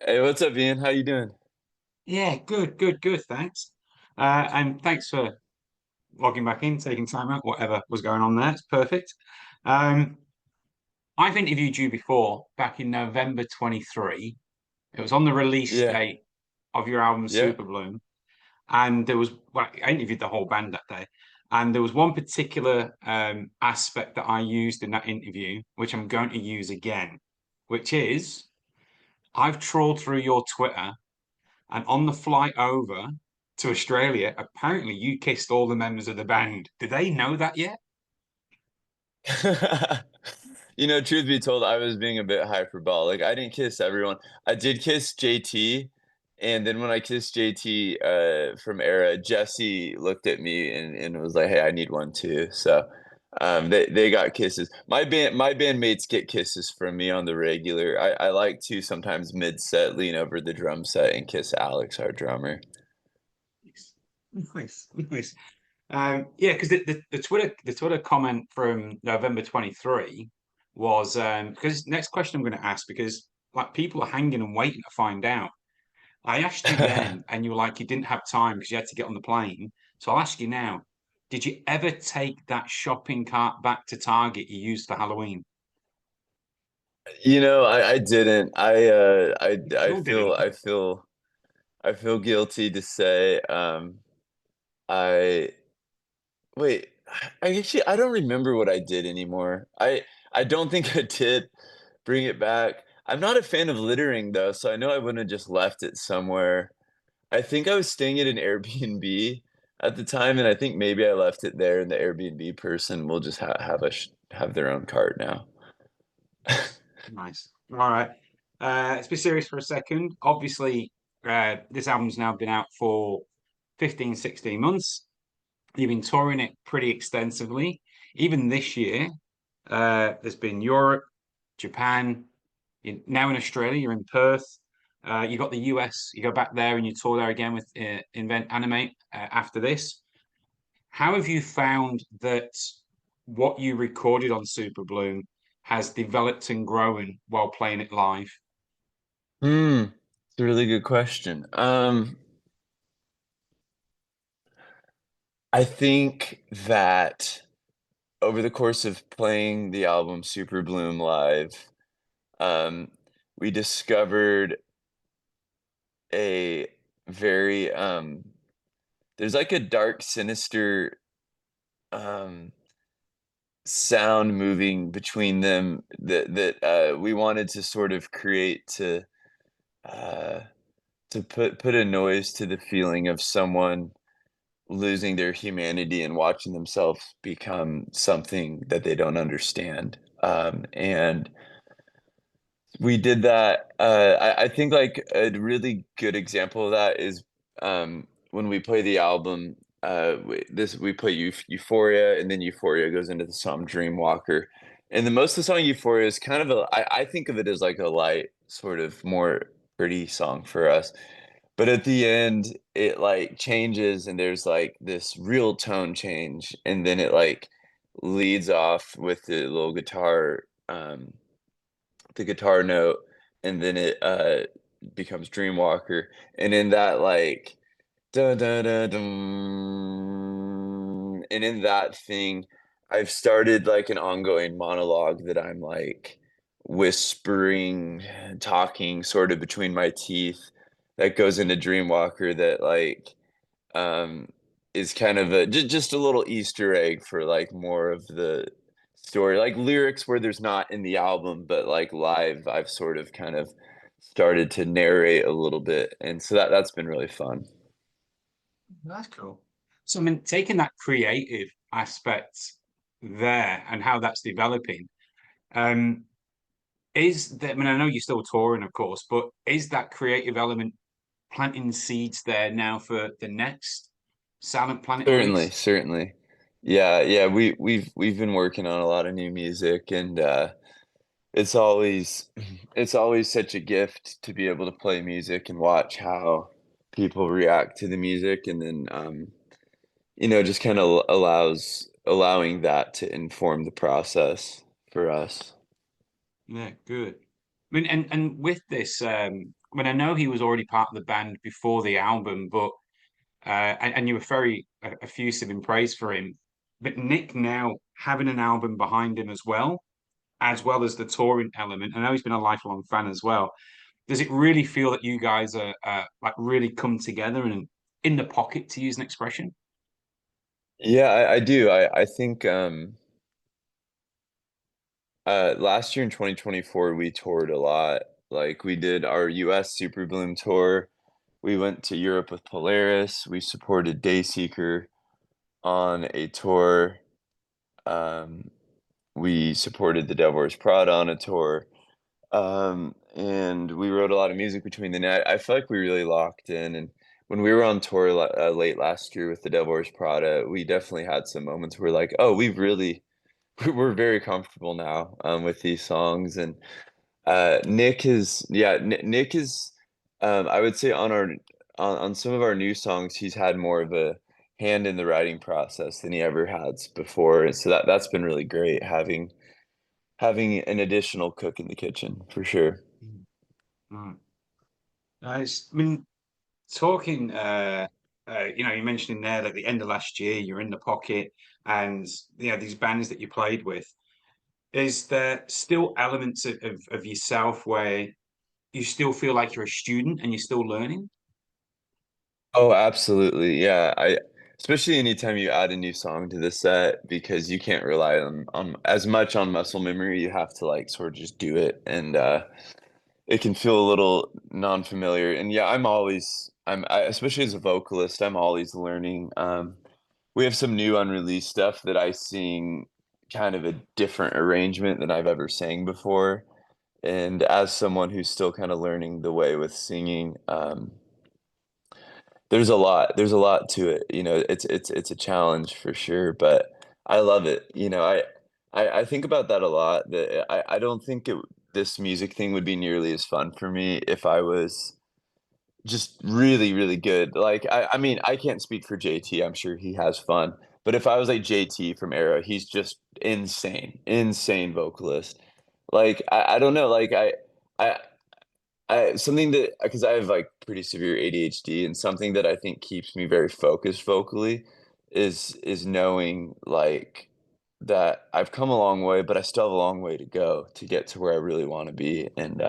Hey, what's up, Ian? How you doing? Yeah, good. Thanks. And thanks for logging back in, taking time out, whatever was going on there. It's perfect. Um, I've interviewed you before back in November 23. It was on the release Yeah, date of your album yeah. Superbloom. And well, I interviewed the whole band that day. And there was one particular aspect that I used in that interview, which I'm going to use again, which is I've trawled through your Twitter. And on the flight over to Australia, apparently you kissed all the members of the band. Do they know that yet? Truth be told, I was being a bit hyperbolic. I didn't kiss everyone. I did kiss JT, and then when I kissed JT from Era, Jesse looked at me and was like, "Hey, I need one too." So, they got kisses. My bandmates get kisses from me on the regular. I like to sometimes mid-set lean over the drum set and kiss Alex, our drummer. Nice. Yeah, because the Twitter comment from November 23 was because next question I'm going to ask because like people are hanging and waiting to find out. I asked you then, and you were like you didn't have time because you had to get on the plane. So I'll ask you now: did you ever take that shopping cart back to Target you used for Halloween? I didn't. You I sure feel didn't. I feel I feel guilty to say I wait, I don't remember what I did anymore. I don't think I did bring it back. I'm not a fan of littering though, so I know I wouldn't have just left it somewhere. I think I was staying at an Airbnb at the time, and I think maybe I left it there, and the Airbnb person will just have their own cart now. Nice. All right. Let's be serious for a second. Obviously, this album's now been out for 15, 16 months. You've been touring it pretty extensively. Even this year, there's been Europe, Japan, you're now in Australia, you're in Perth. You got the US, you go back there and you tour there again with Invent Animate after this. How have you found that what you recorded on Super Bloom has developed and grown while playing it live? It's a really good question. I think that over the course of playing the album Super Bloom live, um, we discovered a very there's like a dark, sinister um sound moving between them that we wanted to sort of create uh to put a noise to the feeling of someone losing their humanity and watching themselves become something that they don't understand. And we did that. I think like a really good example of that is when we play the album. We play Euphoria, and then Euphoria goes into the song Dreamwalker, and the most of the song Euphoria is kind of I think of it as like a light, sort of more pretty song for us. But at the end, it like changes, and there's like this real tone change, and then it like leads off with the little guitar. The guitar note, and then it becomes Dreamwalker, and in that like da da da dum, and in that thing, I've started like an ongoing monologue that I'm like whispering, talking sort of between my teeth that goes into Dreamwalker that like um is kind of just a little Easter egg for like more of the story, like lyrics where there's not in the album, but like live, I've sort of kind of started to narrate a little bit, and so that's been really fun. That's cool. So, I mean, taking that creative aspect there and how that's developing, um, is that, I mean, I know you're still touring, of course, but is that creative element planting seeds there now for the next Silent Planet Certainly, release? certainly. Yeah, we've been working on a lot of new music, and it's always it's always such a gift to be able to play music and watch how people react to the music, and then just kind of allowing that to inform the process for us. Yeah, good. I mean, and with this, I mean, I know he was already part of the band before the album, but and you were very effusive in praise for him. But Nick now having an album behind him as well as the touring element. I know he's been a lifelong fan as well. Does it really feel that you guys are like really come together and in the pocket, to use an expression? Yeah, I do. I think last year in 2024 we toured a lot. Like we did our US Superbloom tour. We went to Europe with Polaris. We supported Dayseeker on a tour. Um, we supported the Devil Wears Prada on a tour. And we wrote a lot of music between the night. I feel like we really locked in. And when we were on tour late last year with the Devil Wears Prada, we definitely had some moments where like, oh, we've really we're very comfortable now with these songs. And Nick is yeah, Nick is I would say on our on some of our new songs, he's had more of a hand in the writing process than he ever has before. And so that's been really great having an additional cook in the kitchen for sure. Mm. Right. I mean, talking, you mentioned in there that at the end of last year, you're in the pocket, and these bands that you played with. Is there still elements of yourself where you still feel like you're a student and you're still learning? Oh, absolutely. Yeah. I especially anytime you add a new song to the set because you can't rely on as much on muscle memory. You have to like sort of just do it. And it can feel a little non-familiar. And yeah, especially as a vocalist, I'm always learning. We have some new unreleased stuff that I sing kind of a different arrangement than I've ever sang before. And as someone who's still kind of learning the way with singing, there's a lot to it. It's a challenge for sure, but I love it. I think about that a lot. That I don't think this music thing would be nearly as fun for me if I was just really, really good. Like I mean, I can't speak for JT. I'm sure he has fun. But if I was like JT from Arrow, he's just insane vocalist. Like I don't know. I something that because I have like pretty severe ADHD, and something that I think keeps me very focused vocally is knowing like that I've come a long way, but I still have a long way to go to get to where I really want to be. And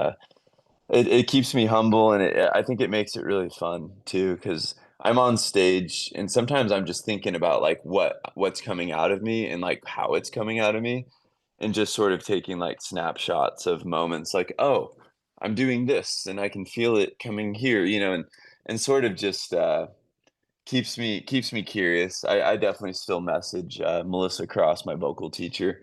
it keeps me humble, and I think it makes it really fun too because I'm on stage, and sometimes I'm just thinking about like what's coming out of me and like how it's coming out of me, and just sort of taking like snapshots of moments like, oh, I'm doing this and I can feel it coming here, and sort of just keeps me curious. I definitely still message Melissa Cross, my vocal teacher,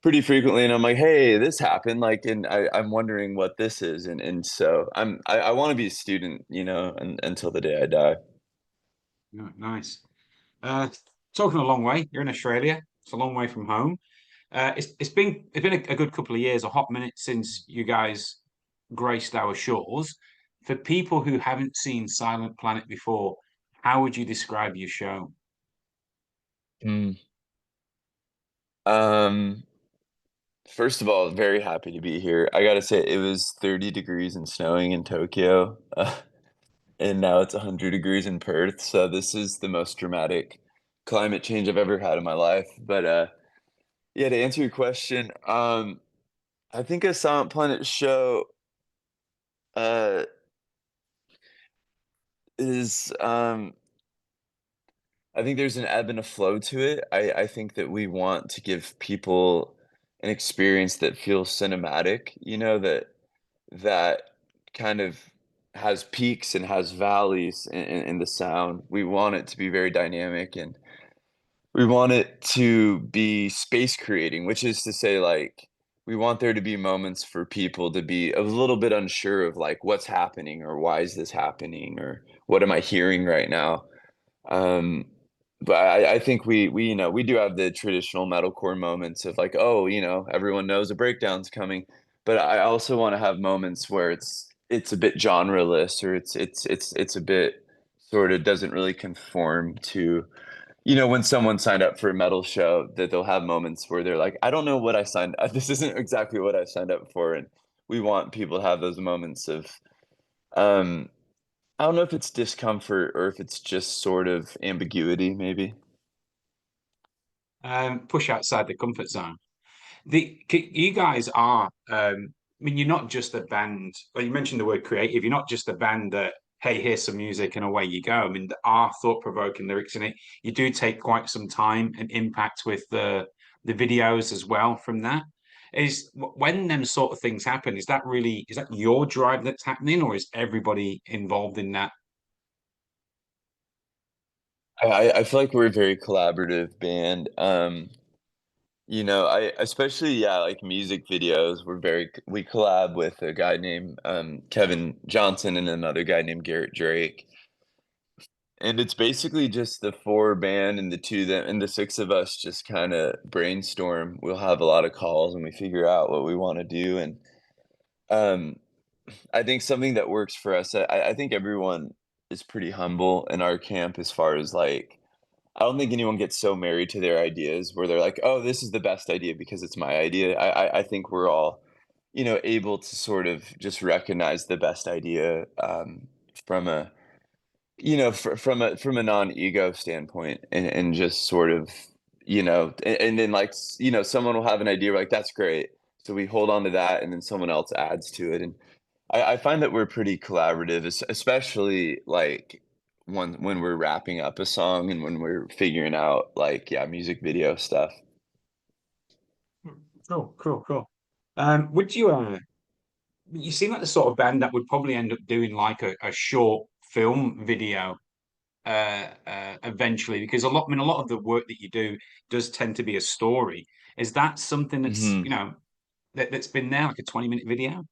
pretty frequently, and I'm like, hey, this happened, like, and I'm wondering what this is, and so I want to be a student, until the day I die. Yeah, nice. Uh, Talking a long way. You're in Australia. It's a long way from home. It's been a good couple of years, a hot minute since you guys graced our shores. For people who haven't seen Silent Planet before, how would you describe your show? Mm. Um, First of all, very happy to be here. I gotta say, it was 30 degrees and snowing in Tokyo, and now it's 100 degrees in Perth. So this is the most dramatic climate change I've ever had in my life. But yeah, to answer your question, I think a Silent Planet show uh, is I think there's an ebb and a flow to it. I think that we want to give people an experience that feels cinematic, that kind of has peaks and has valleys in the sound. We want it to be very dynamic, and we want it to be space creating, which is to say, like, we want there to be moments for people to be a little bit unsure of like what's happening or why is this happening or what am I hearing right now. Um, but I think we we do have the traditional metalcore moments of like, oh, everyone knows a breakdown's coming. But I also want to have moments where it's a bit genreless, or it's a bit sort of doesn't really conform to, when someone signed up for a metal show, that they'll have moments where they're like, I don't know what I signed this isn't exactly what I signed up for. And we want people to have those moments of Um, I don't know if it's discomfort or if it's just sort of ambiguity, maybe. Push outside the comfort zone. You guys are, I mean, you're not just a band. Well, you mentioned the word creative. You're not just a band that, hey, here's some music and away you go. I mean, there are thought-provoking lyrics in it. You do take quite some time and impact with the videos as well. From that, is when them sort of things happen. Is that your drive that's happening, or is everybody involved in that? I feel like we're a very collaborative band. I especially yeah, like music videos. We collab with a guy named Kevin Johnson and another guy named Garrett Drake. And it's basically just the four band and the two that and the six of us just kind of brainstorm. We'll have a lot of calls and we figure out what we want to do. And um, I think something that works for us. I think everyone is pretty humble in our camp as far as like I don't think anyone gets so married to their ideas where they're like, "Oh, this is the best idea because it's my idea." I think we're all, able to sort of just recognize the best idea from a from a non-ego standpoint and just sort of and then like someone will have an idea we're like that's great, so we hold on to that and then someone else adds to it, and I find that we're pretty collaborative, especially like when we're wrapping up a song and when we're figuring out like yeah music video stuff. Cool, cool, cool. Would you you seem like the sort of band that would probably end up doing like a short film video eventually, because I mean, a lot of the work that you do does tend to be a story. Is that something that's, Hmm. that's been there, like a 20-minute video? I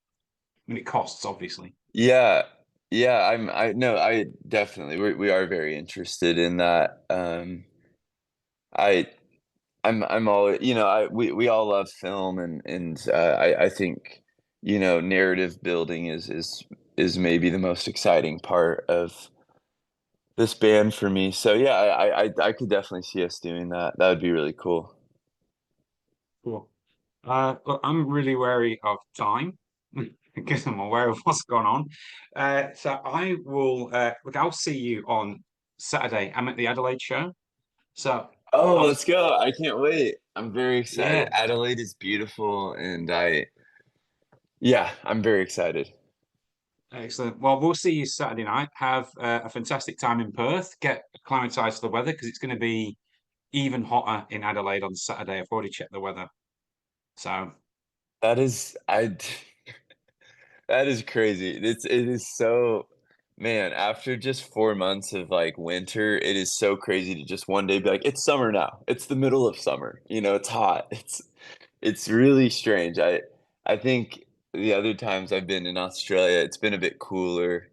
mean, it costs, obviously. Yeah, yeah, I no I definitely we are very interested in that. I I'm all we all love film and I think narrative building is maybe the most exciting part of this band for me. So yeah, I could definitely see us doing that. That would be really cool. Cool. Look, I'm really wary of time because I'm aware of what's gone on. So I will, look, I'll see you on Saturday. I'm at the Adelaide show. So Oh, I'll, let's go. I can't wait. I'm very excited. yeah, Adelaide is beautiful and yeah, I'm very excited. excellent. Well, we'll see you Saturday night. Have a fantastic time in Perth. Get acclimatized to the weather because it's going to be even hotter in Adelaide on Saturday. I've already checked the weather. So, That is I That is crazy. It is so man, after just 4 months of, like, winter, it is so crazy to just one day be like, "It's summer now. It's the middle of summer." It's hot. It's really strange. I think the other times I've been in Australia, it's been a bit cooler.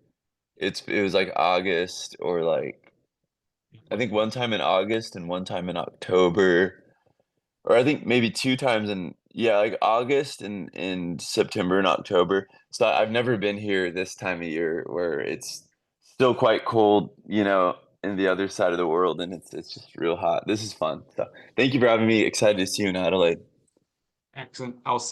It was, like, August or, like I think one time in August and one time in October. Or I think maybe 2 times in yeah, like August and September and October. So I've never been here this time of year where it's still quite cold, in the other side of the world, and it's just real hot. This is fun. So thank you for having me. Excited to see you in Adelaide. excellent. I'll